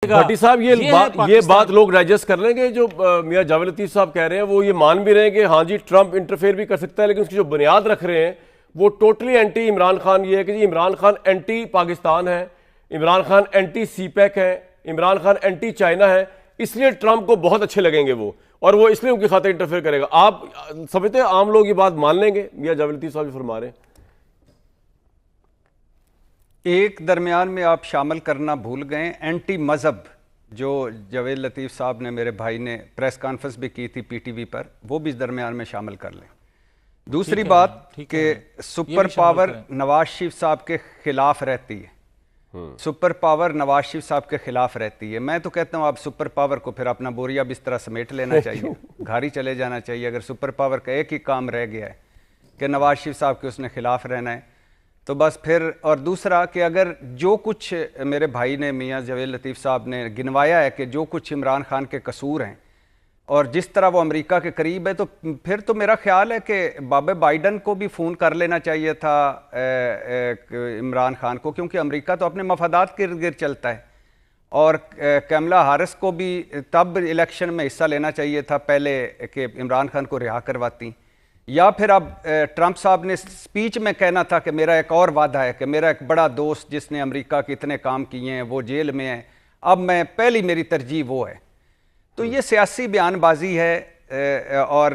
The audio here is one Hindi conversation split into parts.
करेगा। भट्टी साहब ये बात लोग डाइजेस्ट कर लेंगे जो मियां जावेद लतीफ साहब कह रहे हैं, वो ये मान भी रहे हैं कि हाँ जी ट्रंप इंटरफेयर भी कर सकता है, लेकिन उसकी जो बुनियाद रख रहे हैं वो टोटली एंटी इमरान खान ये है कि जी इमरान खान एंटी पाकिस्तान है, इमरान खान एंटी सीपैक है, इमरान खान एंटी चाइना है, इसलिए ट्रंप को बहुत अच्छे लगेंगे वो, और वो इसलिए उनकी खातिर इंटरफेयर करेगा। आप समझते हैं आम लोग ये बात मान लेंगे? मियां जावेद लतीफ साहब फरमा रहे हैं। एक दरमियान में आप शामिल करना भूल गए, एंटी मज़हब, जो जावेद लतीफ़ साहब ने, मेरे भाई ने प्रेस कॉन्फ्रेंस भी की थी पीटीवी पर, वो भी इस दरमियान में शामिल कर लें। दूसरी बात कि सुपर पावर नवाज शरीफ साहब के खिलाफ रहती है, सुपर पावर नवाज शरीफ साहब के खिलाफ रहती है। मैं तो कहता हूँ आप सुपर पावर को फिर अपना बोरिया बिस्तरा समेट लेना चाहिए, घर ही चले जाना चाहिए। अगर सुपर पावर का एक ही काम रह गया है कि नवाज शरीफ साहब के उसने खिलाफ रहना है तो बस फिर। और दूसरा कि अगर जो कुछ मेरे भाई ने, मियां जावेद लतीफ़ साहब ने गिनवाया है कि जो कुछ इमरान खान के कसूर हैं और जिस तरह वो अमेरिका के करीब है, तो फिर तो मेरा ख्याल है कि बाबे बाइडन को भी फ़ोन कर लेना चाहिए था इमरान खान को, क्योंकि अमेरिका तो अपने मफादात के इर्द गिर्द चलता है। और कैमला हारिस को भी तब इलेक्शन में हिस्सा लेना चाहिए था पहले कि इमरान खान को रिहा करवाती। या फिर अब ट्रंप साहब ने स्पीच में कहना था कि मेरा एक और वादा है कि मेरा एक बड़ा दोस्त जिसने अमेरिका के इतने काम किए हैं वो जेल में है, अब मैं पहली मेरी तरजीह वो है। तो ये सियासी बयानबाजी है और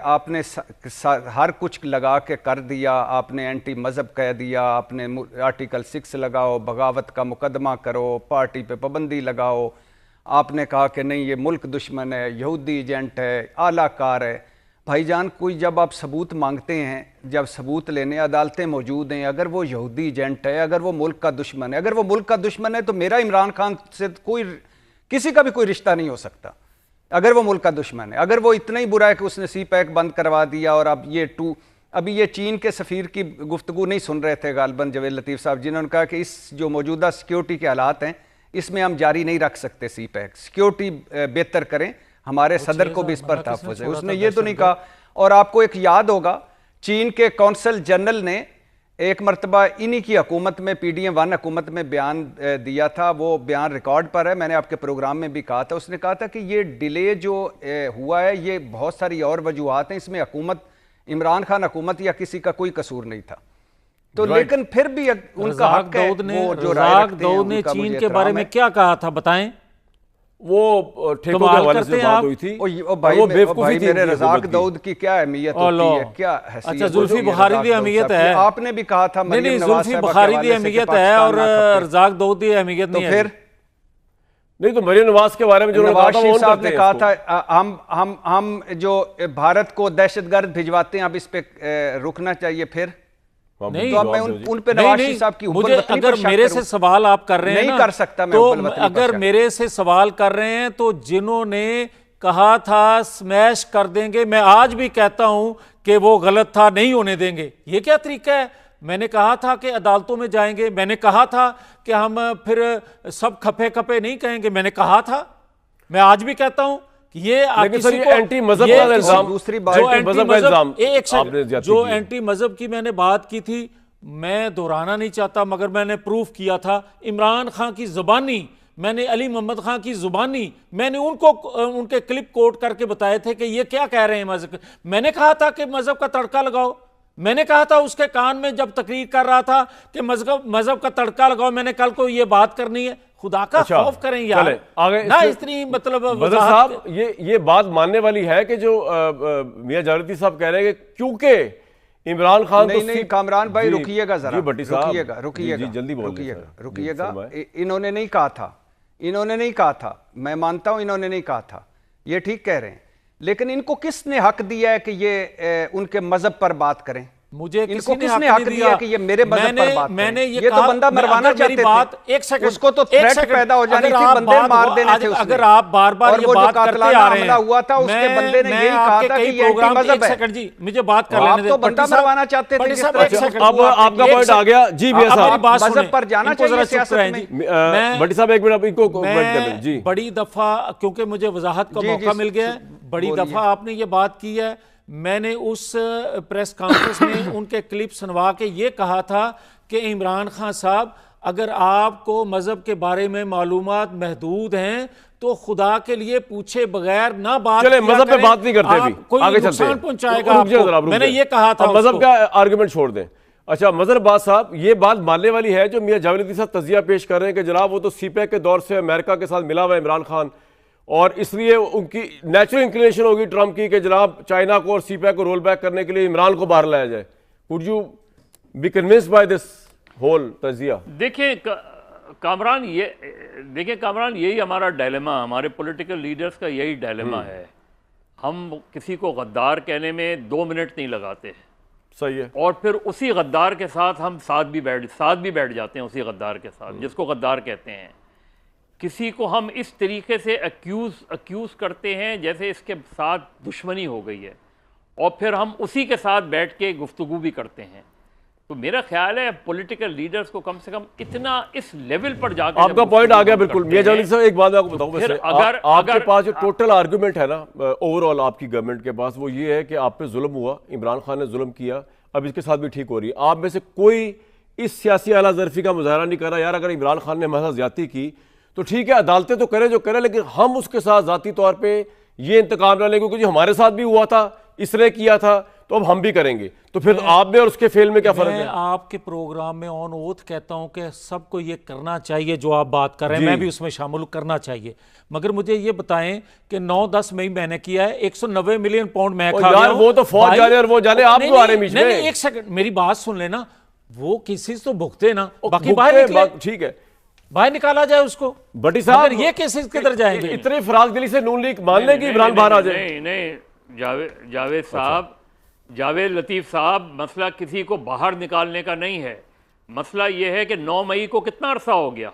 आपने हर कुछ लगा के कर दिया। आपने एंटी मज़हब कह दिया, आपने आर्टिकल 6 लगाओ, बगावत का मुकदमा करो, पार्टी पे पाबंदी लगाओ। आपने कहा कि नहीं ये मुल्क दुश्मन है, यहूदी एजेंट है, आलाकार है। भाईजान, कोई जब आप सबूत मांगते हैं, जब सबूत लेने अदालतें मौजूद हैं, अगर वो यहूदी एजेंट है, अगर वो मुल्क का दुश्मन है, अगर वो मुल्क का दुश्मन है तो मेरा इमरान खान से कोई किसी का भी कोई रिश्ता नहीं हो सकता। अगर वो मुल्क का दुश्मन है, अगर वो इतना ही बुरा है कि उसने सी पैक बंद करवा दिया और अब अभी ये चीन के सफ़ीर की गुफ्तगू नहीं सुन रहे थे गालबन जावेद लतीफ़ साहब, जिन्होंने कहा कि इस जो मौजूदा सिक्योरिटी के हालात हैं इसमें हम जारी नहीं रख सकते सी पैक, सिक्योरिटी बेहतर करें, हमारे सदर को भी इस पर तहफ़्फ़ुज़ है। उसने ये तो नहीं कहा। और आपको एक याद होगा, चीन के कौंसल जनरल ने एक मरतबा इन्हीं की हुकूमत में, PDM-1 हुकूमत में बयान दिया था, वो बयान रिकॉर्ड पर है, मैंने आपके प्रोग्राम में भी कहा था। उसने कहा था कि ये डिले जो हुआ है ये बहुत सारी और वजूहात हैं, इसमें हुकूमत, इमरान खान हुकूमत या किसी का कोई कसूर नहीं था। तो लेकिन फिर भी उनका हक है, वो जो राय रखते हैं, ने चीन के बारे में क्या कहा था बताएं? वो ठेकों के हवाले से बात हुई थी। वो बेवकूफी थी। मेरे रज़ाक दाऊद की क्या अहमियत होती है, क्या हैसियत? अच्छा, जुल्फी बुखारी दी अहमियत है, आपने भी कहा था। नहीं, जुल्फी बुखारी दी अहमियत है और रज़ाक दाऊद की अहमियत नहीं है। फिर नहीं तो मरियम नवाज के बारे में जो नवाज शरीफ साहब ने कहा था, हम जो भारत को दहशतगर्द भिजवाते हैं अब इस पे रुकना चाहिए। फिर नहीं, तो अब मैं उन पे नवाज शरीफ साहब की मुझे अगर मेरे से सवाल आप कर रहे हैं नहीं कर सकता मैं, तो अगर मेरे से सवाल कर रहे हैं तो जिन्होंने कहा था स्मैश कर देंगे, मैं आज भी कहता हूं कि वो गलत था, नहीं होने देंगे, ये क्या तरीका है? मैंने कहा था कि अदालतों में जाएंगे, मैंने कहा था कि हम फिर सब खपे खपे नहीं कहेंगे, मैंने कहा था, मैं आज भी कहता हूं ये एंटी मजहब का इल्जाम, दूसरी बात जो एंटी मजहब की मैंने बात की थी, मैं दोहराना नहीं चाहता मगर मैंने प्रूफ किया था। इमरान खान की जुबानी, मैंने अली मोहम्मद खान की जुबानी, मैंने उनको उनके क्लिप कोट करके बताए थे कि ये क्या कह रहे हैं मजहब। मैंने कहा था कि मजहब का तड़का लगाओ, मैंने कहा था उसके कान में जब तकरीर कर रहा था कि मजहब का तड़का लगाओ, मैंने कल को ये बात करनी है। खुदा का खौफ करें यार, आगे ना इतनी मतलब बदर साहब ये बात मानने वाली है कि जो मियां जावेद साहब कह रहे हैं कि क्योंकि इमरान खान नहीं कामरान भाई रुकिएगा जरा, रुकिएगा जल्दी रुकिएगा। इन्होंने नहीं कहा था, इन्होंने नहीं कहा था, मैं मानता हूं इन्होंने नहीं कहा था, ये ठीक कह रहे हैं, लेकिन इनको किसने हक दिया है कि ये उनके मजहब पर बात करें? मुझे इनको किसने हक दिया कि ये मेरे मजहब पर बात मैंने ये तो बंदा मरवाना चाहते थे, एक सेकंड, उसको तो थ्रेट पैदा हो जानी थी, बंदे मार देने थे उसने। अगर आप बार-बार ये बात करते आ रहे हैं, हुआ था उसके बंदे ने यही कहा था कि ये एंटी मजहब है। एक सेकंड जी, मुझे बात कर लेने दें। आप तो बंदा मरवाना चाहते थे। अब आपका पॉइंट आ गया जी भैया साहब, मजहब पर जाना चाहिए सियासत में। भट्टी साहब एक मिनट इनको कमेंट कर लें जी। बड़ी दफा क्योंकि मुझे वजाहत का मौका मिल गया है, बड़ी दफा आपने ये बात की है, मैंने उस प्रेस कॉन्फ्रेंस में उनके क्लिप सुनवा के ये कहा था कि इमरान खान साहब अगर आपको मजहब के बारे में मालूमात महदूद हैं तो खुदा के लिए पूछे बगैर ना बात चले किया मजहब पे करें। बात नहीं करते अभी, कोई आगे चलते नुकसान हैं। पहुंचाएगा रुक जाओ जरा, आपको। रुक मैंने जाओ। ये कहा था अब मजहब उसको। का आर्गुमेंट छोड़ दें। अच्छा मजहर साहब, ये बात मानने वाली है जो मियां जावेद लतीफ साहब तजिया पेश कर रहे हैं कि जनाब वो तो सीपैक के दौर से अमेरिका के साथ मिला हुआ है इमरान खान, और इसलिए उनकी नेचुरल इंक्लिनेशन होगी ट्रंप की कि जनाब चाइना को और सीपैक को रोल बैक करने के लिए इमरान को बाहर लाया जाए। Would you be convinced by this whole tazia? देखिए कामरान, यही हमारा डायलेमा, हमारे पॉलिटिकल लीडर्स का यही डायलेमा है। हम किसी को गद्दार कहने में 2 मिनट नहीं लगाते, सही है, और फिर उसी गद्दार के साथ हम साथ भी बैठ जाते हैं, उसी गद्दार के साथ जिसको गद्दार कहते हैं। किसी को हम इस तरीके से अक्यूज़ करते हैं जैसे इसके साथ दुश्मनी हो गई है, और फिर हम उसी के साथ बैठ के गुफ्तगू भी करते हैं। तो मेरा ख्याल है पॉलिटिकल लीडर्स को कम से कम इतना इस लेवल पर जाकर, आपका पॉइंट आ गया बिल्कुल। मियां जावेद साहब एक बात मैं आपको बताऊं, फिर वैसे आपके अगर पास जो टोटल आर्गुमेंट है ना ओवरऑल आपकी गवर्नमेंट के पास, वो ये है कि आप पे जुल्म हुआ, इमरान खान ने जुल्म किया, अब इसके साथ भी ठीक हो रही है। आप में से कोई इस सियासी आला ज़र्फी का मुजाहरा नहीं कर रहा यार अगर इमरान खान ने हमारे साथ ज्यादती की तो ठीक है, अदालतें तो करें जो करें, लेकिन हम उसके साथ जाती तौर पे ये इंतकाम ना लें क्योंकि जो हमारे साथ भी हुआ था, इसने किया था, तो अब हम भी करेंगे। तो फिर आप में और उसके फेल में क्या फर्क मैं है? आपके प्रोग्राम में ऑन ओथ कहता हूं कि सबको ये करना चाहिए जो आप बात कर रहे हैं, मैं भी उसमें शामिल करना चाहिए। मगर मुझे ये बताएं कि 9-10 मई मैंने किया है, 190 मिलियन पाउंड मैं खा गया यार हूं। वो तो फौज जाने और वो जाने, आप क्यों आ रहे हैं बीच में? नहीं, एक सेकंड मेरी बात सुन लेना। वो किसी से तो भुगते ना, बाकी भुगते बाहर निकले, ठीक है, बाहर निकाला जाए उसको। भट्टी साहब मगर ये केसेस किधर जाएंगे? इतने फराग दिली से नून लीग मान लेगी इमरान बाहर आ जाए? नहीं, जावेद साहब, जावेद लतीफ़ साहब, मसला किसी को बाहर निकालने का नहीं है। मसला यह है कि 9 मई को कितना अरसा हो गया।